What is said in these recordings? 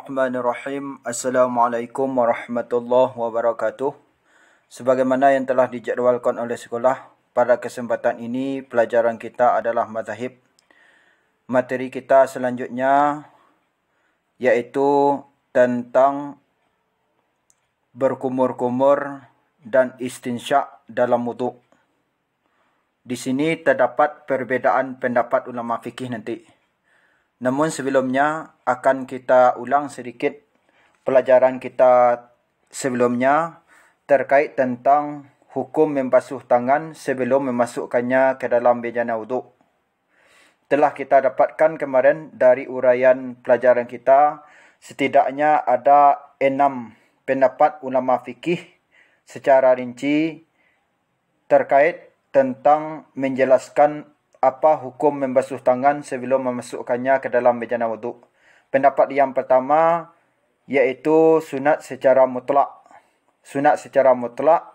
Bismillahirrahmanirrahim. Assalamualaikum warahmatullahi wabarakatuh. Sebagaimana yang telah dijadualkan oleh sekolah, pada kesempatan ini pelajaran kita adalah mazahib. Materi kita selanjutnya yaitu tentang berkumur-kumur dan istinsyak dalam wuduk. Di sini terdapat perbezaan pendapat ulama fikih nanti. Namun sebelumnya akan kita ulang sedikit pelajaran kita sebelumnya terkait tentang hukum membasuh tangan sebelum memasukkannya ke dalam bejana wuduk. Telah kita dapatkan kemarin dari uraian pelajaran kita, setidaknya ada 6 pendapat ulama fikih secara rinci terkait tentang menjelaskan apa hukum membasuh tangan sebelum memasukkannya ke dalam bejana wuduk. Pendapat yang pertama yaitu sunat secara mutlak. Sunat secara mutlak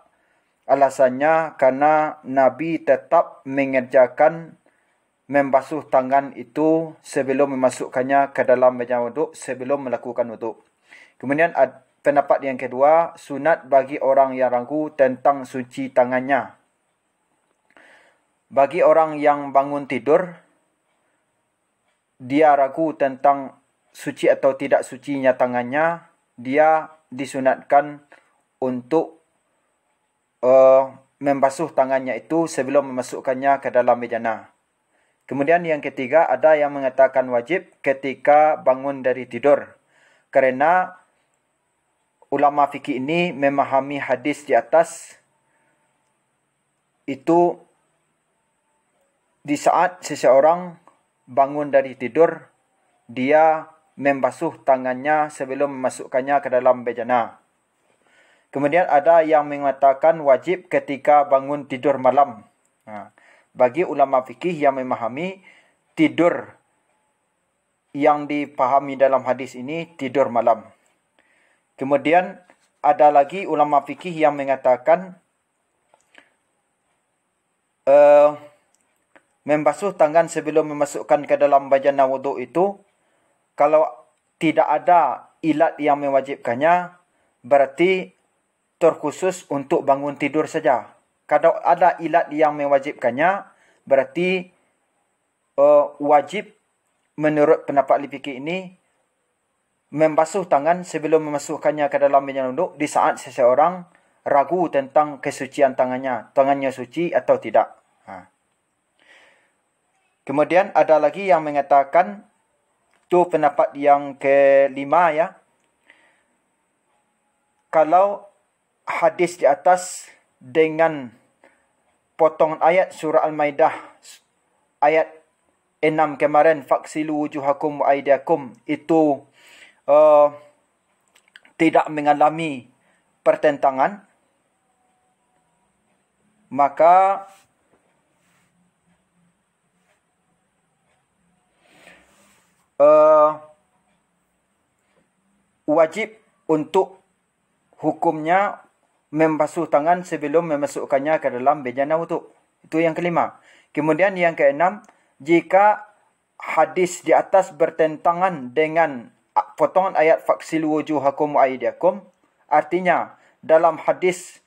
alasannya karena Nabi tetap mengerjakan membasuh tangan itu sebelum memasukkannya ke dalam bejana wuduk, sebelum melakukan wuduk. Kemudian pendapat yang kedua, sunat bagi orang yang ragu tentang suci tangannya. Bagi orang yang bangun tidur, dia ragu tentang suci atau tidak sucinya tangannya, dia disunatkan untuk membasuh tangannya itu sebelum memasukkannya ke dalam bejana. Kemudian yang ketiga, ada yang mengatakan wajib ketika bangun dari tidur. Kerana ulama fikih ini memahami hadis di atas itu di saat seseorang bangun dari tidur, dia membasuh tangannya sebelum memasukkannya ke dalam bejana. Kemudian ada yang mengatakan wajib ketika bangun tidur malam. Bagi ulama fikih yang memahami tidur yang dipahami dalam hadis ini, tidur malam. Kemudian ada lagi ulama fikih yang mengatakan membasuh tangan sebelum memasukkan ke dalam bejana wuduk itu, kalau tidak ada ilat yang mewajibkannya, berarti terkhusus untuk bangun tidur saja. Kalau ada ilat yang mewajibkannya, berarti wajib menurut pendapat ahli fikih ini membasuh tangan sebelum memasukkannya ke dalam bejana wuduk di saat seseorang ragu tentang kesucian tangannya suci atau tidak. Kemudian ada lagi yang mengatakan, itu pendapat yang kelima ya, kalau hadis di atas dengan potongan ayat surah Al-Maidah ayat 6 kemarin, faksilu wujuhakum wa aydiakum, itu tidak mengalami pertentangan, maka wajib untuk hukumnya membasuh tangan sebelum memasukkannya ke dalam bejana wuduk. Itu yang kelima. Kemudian yang keenam, jika hadis di atas bertentangan dengan potongan ayat faksilu wujuhakum wa aydiakum, artinya dalam hadis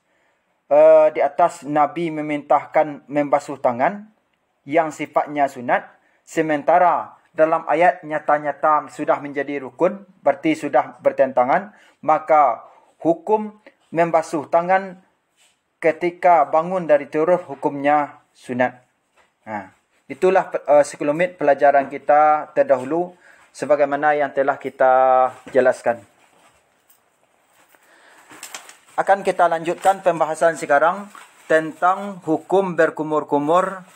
di atas Nabi memerintahkan membasuh tangan yang sifatnya sunat, sementara dalam ayat nyata-nyata sudah menjadi rukun, berarti sudah bertentangan, maka hukum membasuh tangan ketika bangun dari tidur hukumnya sunat. Itulah sekelumit pelajaran kita terdahulu sebagaimana yang telah kita jelaskan. Akan kita lanjutkan pembahasan sekarang tentang hukum berkumur-kumur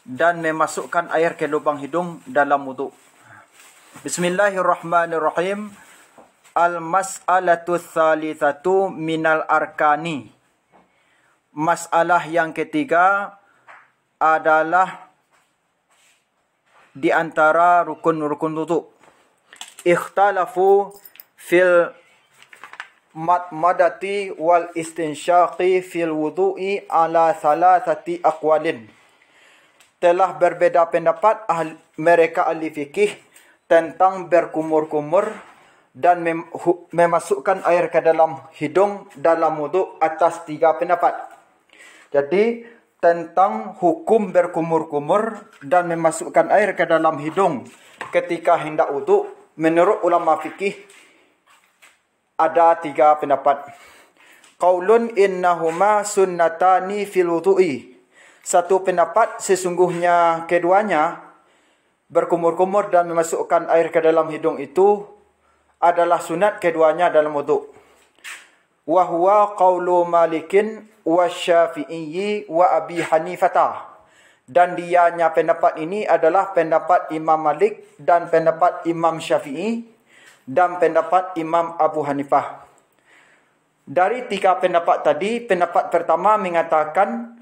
dan memasukkan air ke lubang hidung dalam wuduk. Bismillahirrahmanirrahim. Al-mas'alatu tsalitsatu minal arkani. Masalah yang ketiga adalah di antara rukun-rukun wuduk. Ikhtalafu fil madmadati wal istinsyaqi fil wudu'i ala thalathati aqwalin. Telah berbeza pendapat mereka ahli fikih tentang berkumur-kumur dan memasukkan air ke dalam hidung dalam wuduk atas 3 pendapat. Jadi tentang hukum berkumur-kumur dan memasukkan air ke dalam hidung ketika hendak wuduk, menurut ulama fikih ada 3 pendapat. Qaulun innahuma sunnatani fil wudu'i. Satu pendapat sesungguhnya keduanya berkumur-kumur dan memasukkan air ke dalam hidung itu adalah sunat keduanya dalam wuduk. Wa huwa qaulu Malikin wa Syafi'i wa Abi Hanifah. Dan dianya pendapat ini adalah pendapat Imam Malik dan pendapat Imam Syafi'i dan pendapat Imam Abu Hanifah. Dari 3 pendapat tadi, pendapat pertama mengatakan